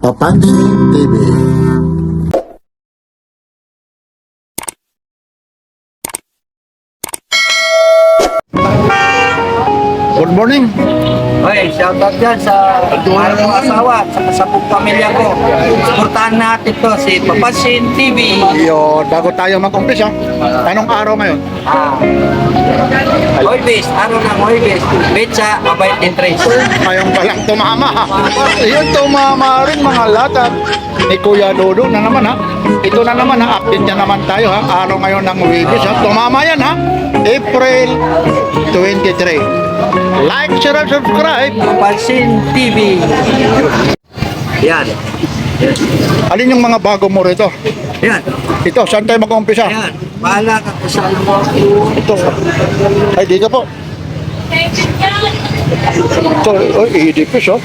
Papansin TV. Good morning. Hoy, shoutout dyan sa mahal kong asawa at sa buong pamilya ko. Suportahan natin to si Papansin TV. Yo, bago tayo mag-umpisa, anong araw ngayon? Hoybes, araw ng Hoybes. Betsa, mabait interest. Ngayon pa lang tumama. Yun, tumama rin mga lahat. Ni Kuya Dodo na naman ha. Ito na naman ha, update na naman tayo ha. Araw ngayon ng Wibis ha. Tumama yan ha. April 23. Like, share, and subscribe. Papansin TV. Yan. Alin yung mga bago mo rito? Yan. Ito, saan tayo mag-umpisa? Yan. Bahala ka kung saan mo. Ito. Ay, dito po. Ito, oh, idipis oh.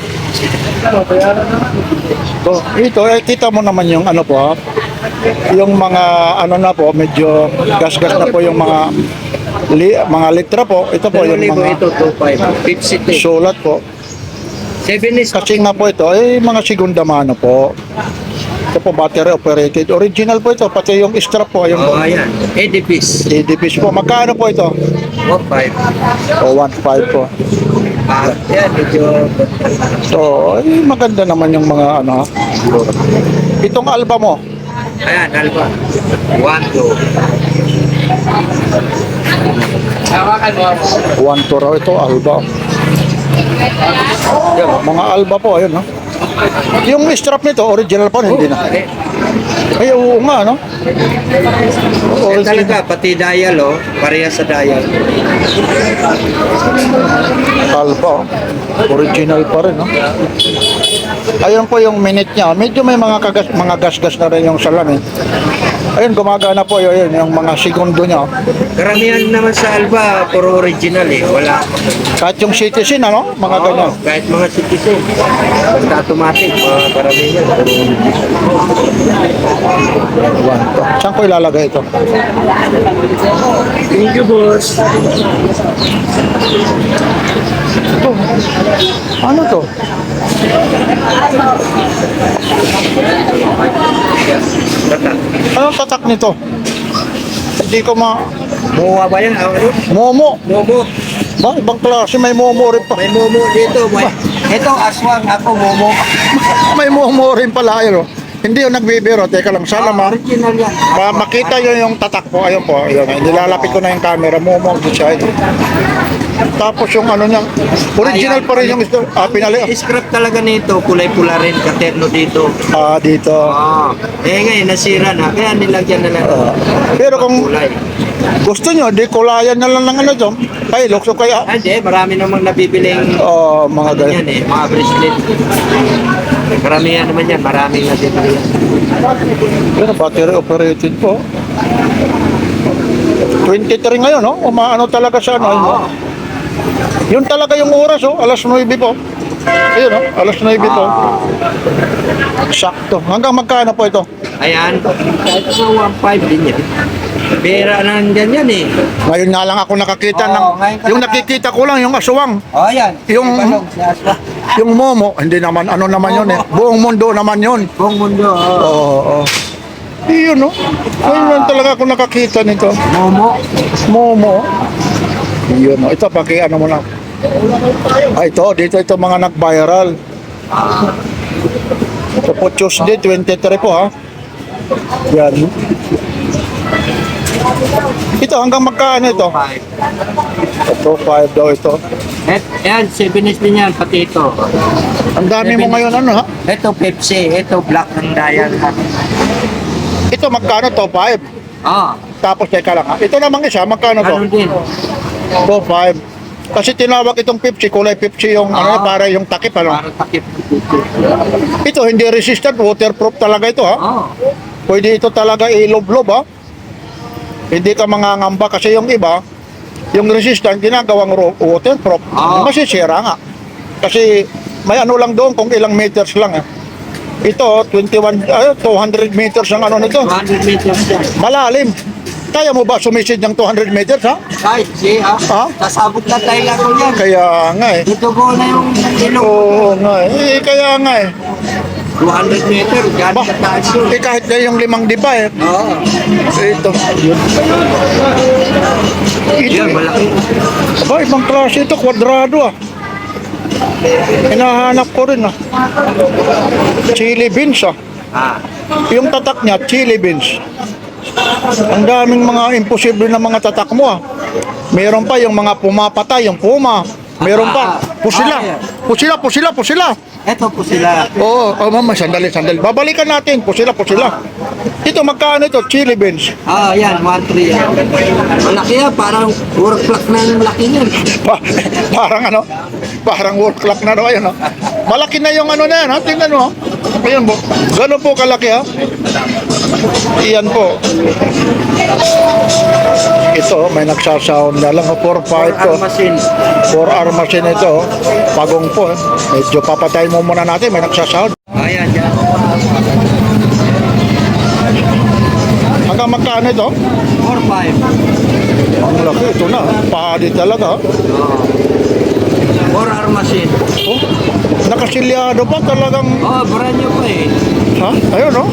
Ito, kita mo naman yung ano po ha. Yung mga ano na po, medyo gas-gas na po yung mga mga litra po. Ito po yung mga Ito, 2.5. 50. sulat po. 7 is Kasi nga po ito, mga segunda mano po. Ito po, battery operated. Original po ito, pati yung strap po. Yung oh, ayan. Edipis. EDPs po. Magkano po ito? 1.5. O, 1.5 po. Yan, medyo So, maganda naman yung mga ano. Itong Alba mo, ayan, alba. 1, 2. 1 to raw ito, Alba. Yan, mga Alba po, ayun, no? Yung strap nito, original po, hindi na. Ay, oo nga, no? Talaga, pati dial, oh. Pareha sa dial. Alba, original pa rin, no? Ayun po yung minute niya. Medyo may mga gas-gas na rin yung salamin. Ayun, gumagana po yun, yung mga segundo niya. Karamihan naman sa Alba, puro original eh. Wala. Kahit yung citizen, ano? Mga ganyan. Kahit mga citizen. Basta automatic, mga karamihan. Saan ko ilalagay ito? Thank you, boss. Ito. Ano to? Anong tatak nito? Hindi ko Mowa ba yan? Ano? Momo. Momo. Ba, ibang klase, may momo rin pa. May momo dito. Ito, aswang. Ako, momo. May momo rin pala, ayun. Hindi yung nagbibiro. Teka lang, sana Original yan. makita nyo yung tatak po. Ayun po, ayun. Nilalapit ko na yung camera. Momo, siya. Tapos yung ano niya, original pa rin yung pinali. Scrap talaga nito. Kulay-pula rin. Katerno dito. Dito. Ngayon, nasira na. Kaya nilagyan na lang. Pero kung Kulay. gusto nyo, di kulayan na lang ng ano dyan. Kaya, lukso kaya. Hindi, marami namang nabibiling Mga ganyan. yan eh, mga bracelet. Karamihan naman yan, maraming nabibili yan. Pero battery operated po. 23 ngayon, no? Umaano talaga sa ano. Oo. Yun talaga yung oras, oh. Alas 9 po. Ayun, no? Alas 9 po. Sakto. Hanggang magkano po ito? Ayan, kahit sa 1.5 din yan. Pera na ganyan eh. Ngayon nga lang ako nakakita ng... ngayon ka Yung na- nakikita ko lang, yung aswang. Ayan, Yung- balog, si Aswa. Yung momo, hindi naman, ano naman yun eh. Buong mundo naman yun. Buong mundo, Oo. Yun, no? Ngayon lang talaga ako nakakita nito. Momo. Momo. Yun, no? Ito, paki ano mo na. Ito, dito mga nag-viral. Ito po, Tuesday, 23 po, ha? Yan. Ito, hanggang magkano ito? 5. Ito, 5 daw ito. Ayan, 7 din yan, pati ito. Ang dami mo ngayon, ano, ha? Ito Pepsi, ito black ng dial. Ito, magkano to? 5. Tapos, teka lang, ha? Ito namang isa, magkano to? Ano din? Ito, 5. Kasi tinawag itong Pepsi, kulay Pepsi yung, ano, para yung takip, ano? Para takip. Ito, hindi resistant, waterproof talaga ito, ha? Pwede ito talaga ilob-lob, ha? Hindi ka mangangamba kasi yung iba, yung resistant, ginagawang waterproof. Masisira nga. Kasi may ano lang doon kung ilang meters lang. Ito, 200 meters ang ano nito. 200 meters yan. Malalim. Kaya mo ba sumisid ng 200 meters, ha? Kahit, Ha? sasabot na tayo lang yan. Kaya nga eh. Dito ko na yung ilong. Oo nga eh. Kaya nga eh. 200 meter, Ba, gano'n kataas yun. kahit na yung 5 diba eh. Oo. Ito, yun. Ito, Yan, malaki. aba, ibang klase ito, kwadrado ah. Hinahanap ko rin ah. Chili beans ah. Ah, Yung tatak niya, chili beans. Ang daming mga imposible na mga tatak mo ah. Meron pa yung mga pumapatay, yung puma. Meron pa, pusila. Pusila. eto po sila. Oo, mama, sandali. Babalikan natin, pusila. Ito, magkano ito? Chili beans. Ah, yan, 1-3 yan. Malaki yan, parang work clock na yung laki niyan. Parang work clock na daw ayun, no? Malaki na yung ano na yan, ha? Tingnan mo, ha? Ayan po, gano'n po kalaki, ha? Iyan po. Ito, may nagsasound na lang, 4-5 to. Machine. 4-hour machine ito, pagong po, eh. Medyo papatay mo muna natin, may nagsasound. Ayan, yan. Hanggang magkano ito? 4-5. Ang laki, ito na, pahadi talaga, ha? 4-hour machine. Oh, nakasilyado pa talagang, Oh, brand new pa eh. ha? Ayun, no?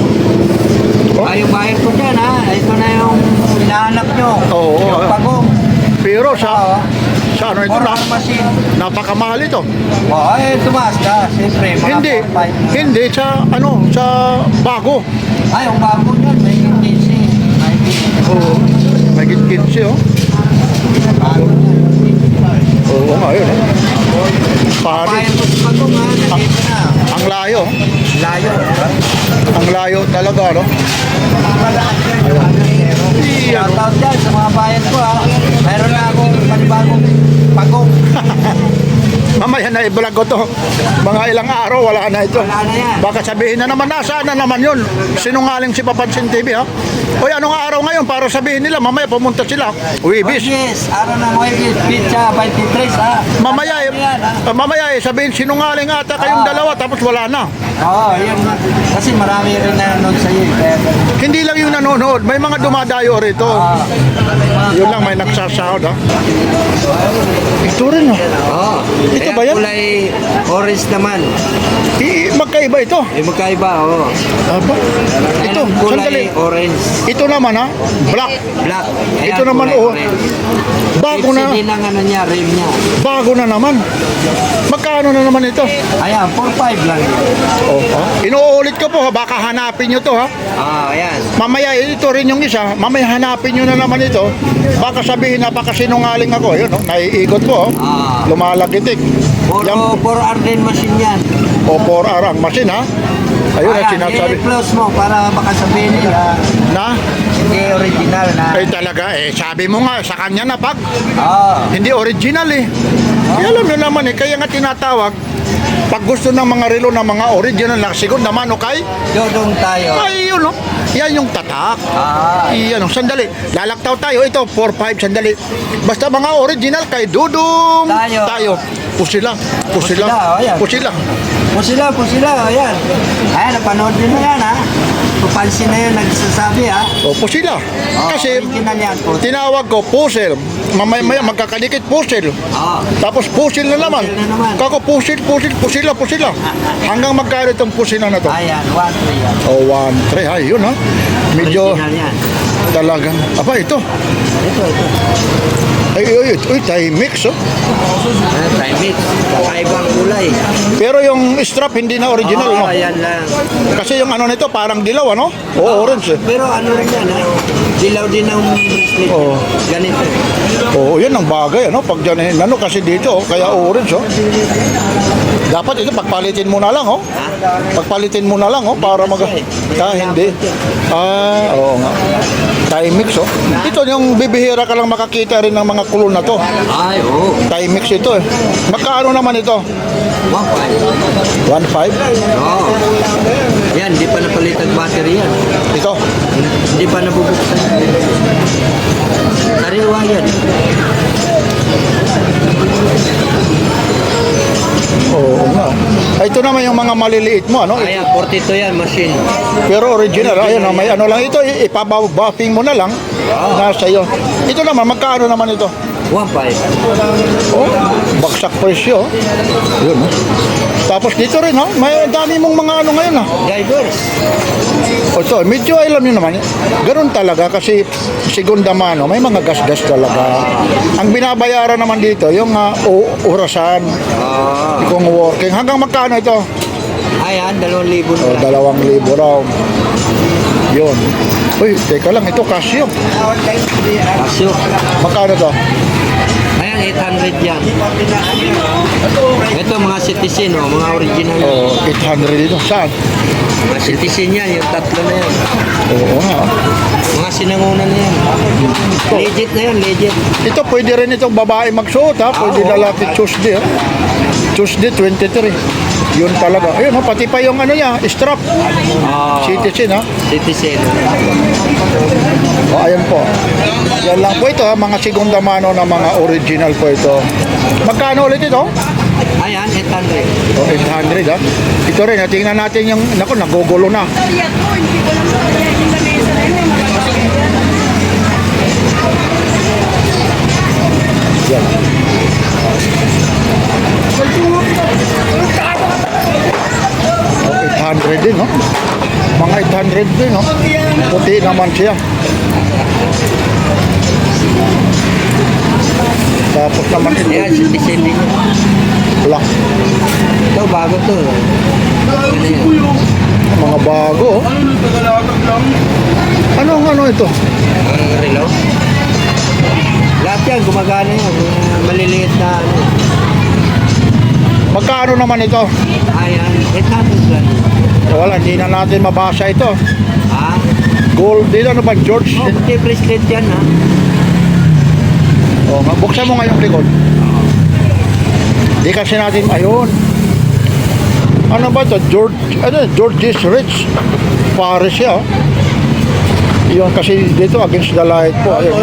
Oh. Ay, yung bayad ko dyan ha. Ito na yung hinahanap nyo. Oo, Yung pagong. Pero sa ano ito, 4-hour machine. napakamahal ito. Oh, ay, tumaas ka. Siyempre, mga Hindi, 4-5. hindi sa bago. Ay, yung bago nyan, may 15. Oo. May 15 oh. Oo nga yun. Pari. Bayad ko sa pagong ha. Nandito na. Ang layo. Layo. Ang layo talaga, no? Shoutout dyan sa mga bayan ko ha. Mayroon na akong panibagong pagong. Mamaya na i-vlog ko to. Mga ilang araw, wala na ito. Wala na yan. Baka sabihin na naman, nasaan na naman yun? Sinungaling si Papansin TV, ha? Hoy, anong araw ngayon para sabihin nila, mamaya pumunta sila. Wibis. Yes, araw ng Huwebes, pizza, 23 ha. Mamaya sabihin, sinungaling ata kayong dalawa, tapos wala na. Oo, yun na. Kasi marami rin nanonood sa iyo. Kaya, Hindi lang yung nanonood, may mga dumadayo rito. Yun lang, may nagsasahod, ha? Ito rin, ha? Oo. Ito ba yan? Kulay orange naman. Magkaiba ito. Yung magkaiba, oo. Aba, ito, Ayan, kulay sandali. orange. Ito naman, ha? Black. Black. Ito naman, kulay oh. orange. Bago na. Hindi ng ano niya, rim niya. Bago na naman. Magkano na naman ito? Ayan, 4-5 lang. Oh, ha? Inuulit ko po, ha? Baka hanapin nyo to, ha? Ayan. Mamaya, ito rin yung isa. Mamaya hanapin nyo na naman ito. Baka sabihin, napakasinungaling ako. Yun, oh, naiikot po, oh. Lumalagitik. Yan, 4 Arden machine yan. o 4 ang machine, ha? Ayun ang sinasabi. i-close mo para baka sabihin nila Na? hindi original na. Ay talaga, sabi mo nga, sa kanya na pag. Oo. Hindi original, eh. Alam nyo naman, kaya nga tinatawag, pag gusto ng mga relo ng mga original na sigod naman, okay? Dodong tayo. Ay, yun, oh. Yan yung tatak. Yan, oh. Sandali. Lalaktaw tayo. Ito, 4-5, sandali. Basta mga original kay Dudong Tayo. Pusila. oh, yan. Pusila, ayan. Ayan, napanood din mo yan, ha? Papansin na yun, nagsasabi, ha? O, pusila. Kasi, original yan po. tinawag ko, pusil. Mamaya magkakadikit, pusil. Oo. Tapos pusil na naman. Pusil na naman. Kako, pusila. Hanggang magkano itong pusila na to? Ayan, 1-3 yan. O, 1-3, ha? Yun, ha? Medyo Original yan. talagang, aba, ito. Ito. Ay, Timex, oh. Time mix. Kakaibang kulay. Pero yung strap hindi na original, no? Ayan lang. Kasi yung ano nito parang dilaw, ano? O orange, eh. Pero ano rin yan, ha? Dilaw din ang bracelet. Oo. Ganito. Oo, yun ang bagay, ano? Pag dyan, ano, kasi dito, oh, kaya orange, oh. Dapat ito, pagpalitin mo na lang, oh. Pagpalitin mo na lang, oh, para hindi. Oo nga. Timex, oh. Ito yung bibihira ka lang makakita rin ng mga kulon na to. Ay, oo. Timex ito, eh. Magkano naman ito? 1-5. 1.5? Oo. Yan, di pa napalitan battery yan. Ito. Hindi pa nabubuksan. Sariwa yan. Oo nga. Ito naman yung mga maliliit mo, ano? Ayan, 42 yan, machine. Pero original, ayun, may ano lang ito, ipabuffing mo na lang. Nasa iyo. Ito naman, magkano naman ito? 1.5. Oh, baksak presyo. Yun, oh. Tapos dito rin ha, may dami mong mga ano ngayon ha. Divers. O ito, medyo alam nyo naman, ganun talaga kasi segunda mano, may mga gas-gas talaga. Ang binabayaran naman dito, yung orasan, kung working. Hanggang magkano ito? Ayan, 2,000 O, na lang. 2,000 raw. Yun. Uy, teka lang, ito Casio. Kasyo. Magkano to? Ayan, 800 yan. Ito mga citizen, oh, mga original. O, 800 dito. Saan? Mga citizen yan, yung tatlo na yan. Oo nga. Mga sinanguna na yan. Legit na yan, legit. Ito, pwede rin itong babae magsuot ha. Pwede Oo. lalaki Tuesday ha. Tuesday 23. Yun talaga. Ayun ha, pati pa yung ano niya, strap. Citizen ha. Citizen. O, ayan po. Yan lang po ito ha, mga segunda mano na mga original po ito. Magkano ulit ito? Ayan, 800. O, 800 ha. Ito rin, ha, tingnan natin yung, naku, nagugulo na. Yan. O, 800 din, no? Mga 800 din, no? Puti naman siya. Tapos naman ito, Ayan, citizen din. black. Ito, bago to. Ano yan? Mga bago, oh. Ano ito? Ang relo. Lahat yan, gumagana yan. Mga maliliit na ano. Magkano naman ito? Ayan, 800 lang. Wala, hindi na natin mabasa ito. Ha? Gold, dito ano ba, George? Oh, puti bracelet yan, ha? O, buksan mo nga yung likod. Di kasi natin, ayun. Ano ba ito? George's Rich. Paris siya. Oh. Yun kasi dito against the light po. Ayun.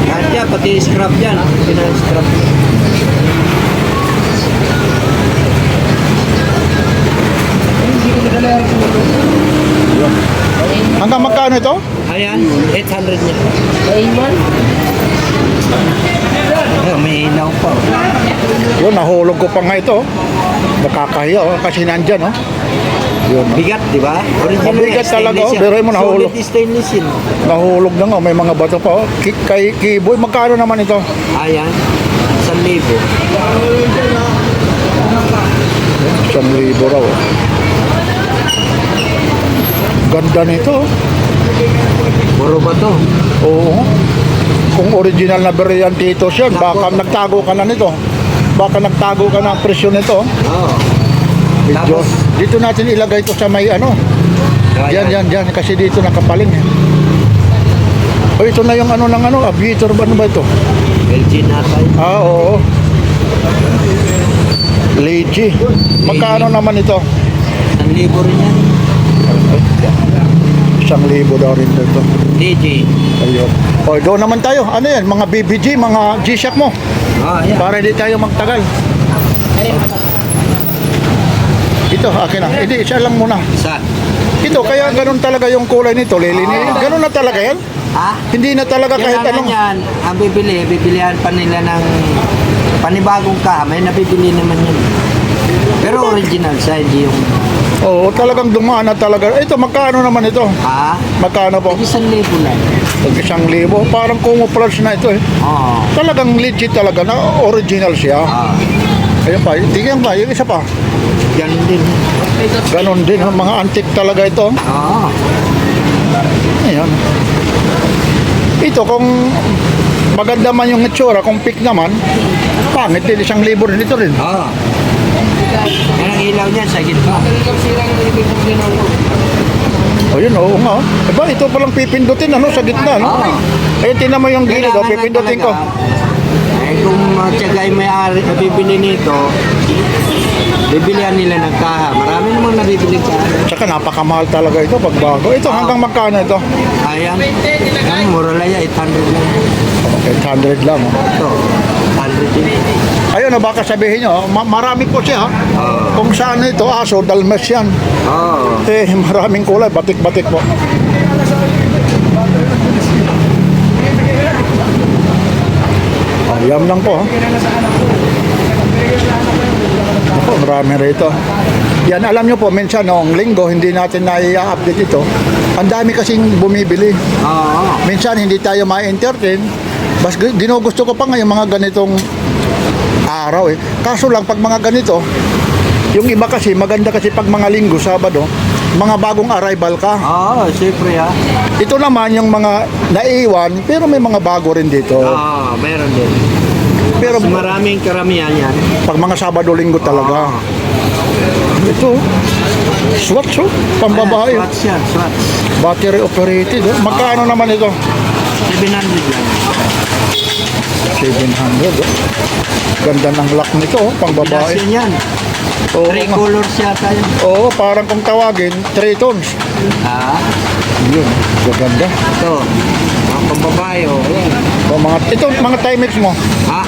Lahat yan, pati scrap yan, ha? Pina-scrap. Hanggang magkano ito? Ayan, 800 niya. Oh, may ilaw pa. Yun, nahulog ko pa nga ito. Nakakahiya oh, kasi nandyan oh. Yun. Bigat, di ba? Original Mabigat talaga, stainless oh. yan. Pero mo nahulog. Solid stainless yun. Nahulog na nga, may mga bato pa oh. Kay Kiboy, magkano naman ito? Ayan, 1,000. 1,000 raw oh. Ganda nito oh. Puro ba to? Oo. Kung original na variante ito siya, baka nagtago ka na nito. Baka nagtago ka na ang presyo nito. Oo. Medyo, Tapos, dito natin ilagay ito sa may ano. Yan. Kasi dito nakapaling eh. O ito na yung ano ng ano, aviator ba ano ba ito? LG natay. Oo. Lady. Magkano naman ito? 1,000 rin yan. 1,000 daw rin ito. DJ. Ayun. O doon naman tayo. Ano yan? Mga BBG, mga G-Shock mo. Ayan. Para hindi tayo magtagal. Ito, akin na. Hindi, isa lang muna. Isa. Ito, kaya ganun talaga yung kulay nito, lilini. Ganun na talaga yan. Ha? Hindi na talaga Yan kahit lang anong... yan. Ang bibilihan pa nila ng panibagong kamay. Nabibili naman yun. Pero original siya, hindi yung... Oo, talagang dumaan na talaga. Ito, magkano naman ito? Ha? Magkano po? 1,000 lang. 1,000. Parang camouflage na ito eh. Oo. Talagang legit talaga na original siya. Ayun pa, tingnan pa, yung isa pa. Ganun din. Ganon din, ha? Mga antique talaga ito. Oo. Ayan. Ito, kung maganda man yung itsura, kung pick naman, pangit din, 1,000 rin ito rin. Oo. Yan ang ilaw niya sa gitna. O yun, oo nga. Aba, ito palang pipindutin, ano, sa gitna, no? Oo. Ayun, tinan mo yung gilid, oh, Kailangan pipindutin ko. lang talaga, eh, kung tiyagay may-ari na bibili nito, bibilihan nila ng kaha. Marami namang nabibili kaha. Tsaka napakamahal talaga ito pag bago. Ito, hanggang magkano ito? Ayan. Ang mura lang yan, 800 lang. 800 lang. Oh. Ito, 100 din. Ayun, oh, baka sabihin nyo, marami po siya, ha? Oo. Kung saan ito, aso, dalmes yan. Oo. Eh, maraming kulay, batik-batik po. Yam lang po ha. Ako, marami rito. Yan, alam nyo po, minsan noong linggo, hindi natin na-update ito. Ang dami kasing bumibili. Oo. Minsan hindi tayo ma-entertain. Mas ginugusto ko pa ngayon mga ganitong araw eh. Kaso lang, pag mga ganito, yung iba kasi, maganda kasi pag mga linggo, Sabado, mga bagong arrival ka. Oo, siyempre ha. Ito naman yung mga naiwan, pero may mga bago rin dito. Oo, meron din. Pero Mas maraming karamihan yan. pag mga Sabado, Linggo talaga. Ito, Swatch oh, pambabae. Swatch yan, Swatch. Battery operated. Oh. Magkano naman ito? 700 lang. 700. Oh. Ganda ng lock nito, oh, pangbabae. Kombinasyon yan. Oo, 3 nga. colors yata yan. Oo, parang kung tawagin, 3 tones. Ah, Yun, gaganda. ito. Mga pambabae, oh. Ayan. O, ito, mga Timex mo. Ha?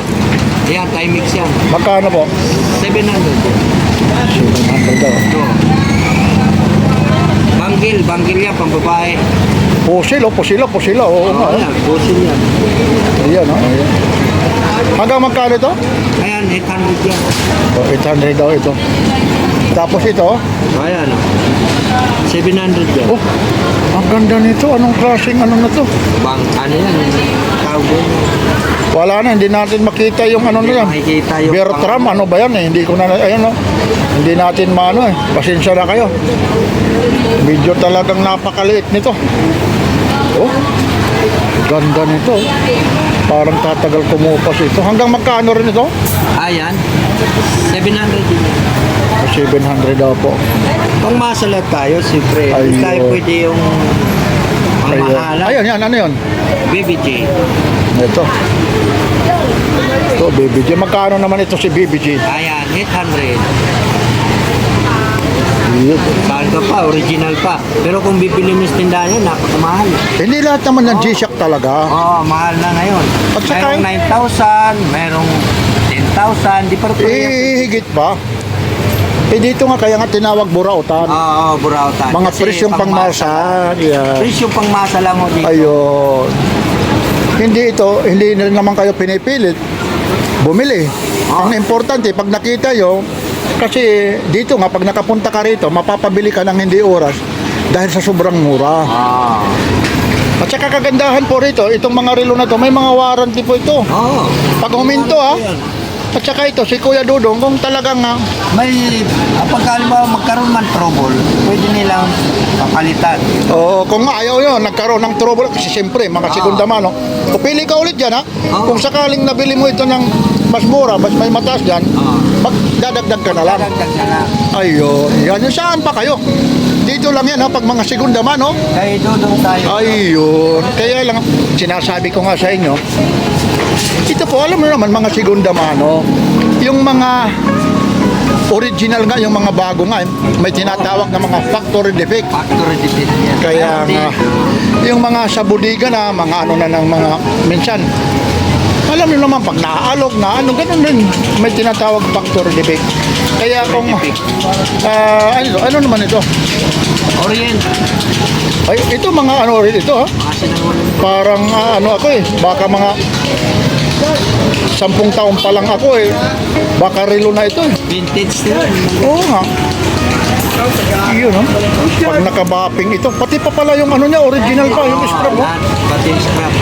Ayan, Timex yan. Magkano po? 700. 700 daw. Ito. Banggil yan, pambabae. Pusil, oo nga. Ayan, busin yan. Ayan, oh. Ayan. Hanggang magkano ito? Ayan, 800 yan. O, 800 daw ito. Tapos ito, Ayan, oh. 700 yan. oh, ang ganda nito. Anong klaseng ano na to? Ano yan? Cowboy. Wala na, hindi natin makita yung ano na yan. Makikita yung Bertram, ano ba yan eh? Hindi ko na, ayun no. Hindi natin maano eh. Pasensya na kayo. Medyo talagang napakaliit nito. Oh, ganda nito. Parang tatagal kumupas ito. Hanggang magkano rin ito? Ayan. 700 din. 700 daw po. Kung masalat tayo, siyempre, Ayun. tayo pwede yung ang mahala. Ayun, yan, ano yun? BBJ. Ito. Ito, BBG. Magkano naman ito si BBG? Ayan, 800. Yun. Saan ka pa, original pa. Pero kung bibili mo sa tindahan yan, napakamahal. Hindi lahat naman ng G-Shock talaga. Oo, mahal na ngayon. At saka- Mayroong 9,000, mayroong 10,000, di pa rin Higit pa. Eh dito nga kaya nga tinawag burautan. Oo, burautan. Mga Kasi presyong pangmasa. Yeah. Presyong pangmasa lang mo dito. Ayun. Hindi ito, hindi na rin naman kayo pinipilit bumili. Ang importante, pag nakita nyo, kasi dito nga, pag nakapunta ka rito, mapapabili ka ng hindi oras dahil sa sobrang mura. Ah. At saka kagandahan po rito, itong mga relo na to, may mga warranty po ito. Oo. Pag huminto at saka ito, si Kuya Dudong, kung talagang May, pagka halimbawa magkaroon man trouble, pwede nilang papalitan. oo, kung ayaw yun, nagkaroon ng trouble, kasi siyempre, mga segunda mano, pupili ka ulit dyan ha. Oo. Kung sakaling nabili mo ito ng mas mura, mas may mataas dyan, magdadagdag ka na lang. Dadagdag na lang. Ayun, yan, yung saan pa kayo? Dito lang yan ha, pag mga segunda mano. Kaya dudong tayo. Ayun, kaya lang, sinasabi ko nga sa inyo, ito po, alam mo naman, mga segunda mano, yung mga original nga, yung mga bago nga, may tinatawag na mga factory defect. Factory defect yan. Kaya nga, yung mga sa bodega na, mga ano na ng mga, minsan, alam niyo naman, pag naaalog na, ano, ganun din, may tinatawag factory defect. Kaya kung, ano naman ito? Orient. Ay, ito mga ano rin ito ha? Mga sinangunan. Parang ano ako eh, baka mga 10 taon pa lang ako eh. Baka relo na ito eh. Vintage din. Oo nga. Yun no? Pag nakabapping ito, pati pa pala yung ano niya, original pa, yung scrap mo. Lahat, pati yung scrap.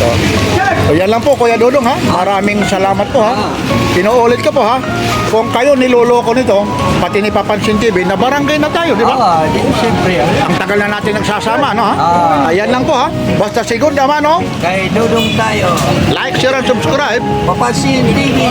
So, yan lang po Kuya Dodong ha. Maraming salamat po ha. Inuulit ko po ha. Kung kayo niloloko nito, pati ni Papansin TV, na barangay na tayo, di ba? Oo, di siyempre. Ang tagal na natin nagsasama, no ha? Ayan lang po ha. Basta siguro naman, no? Kaya dudong tayo. Like, share, and subscribe. Papansin TV.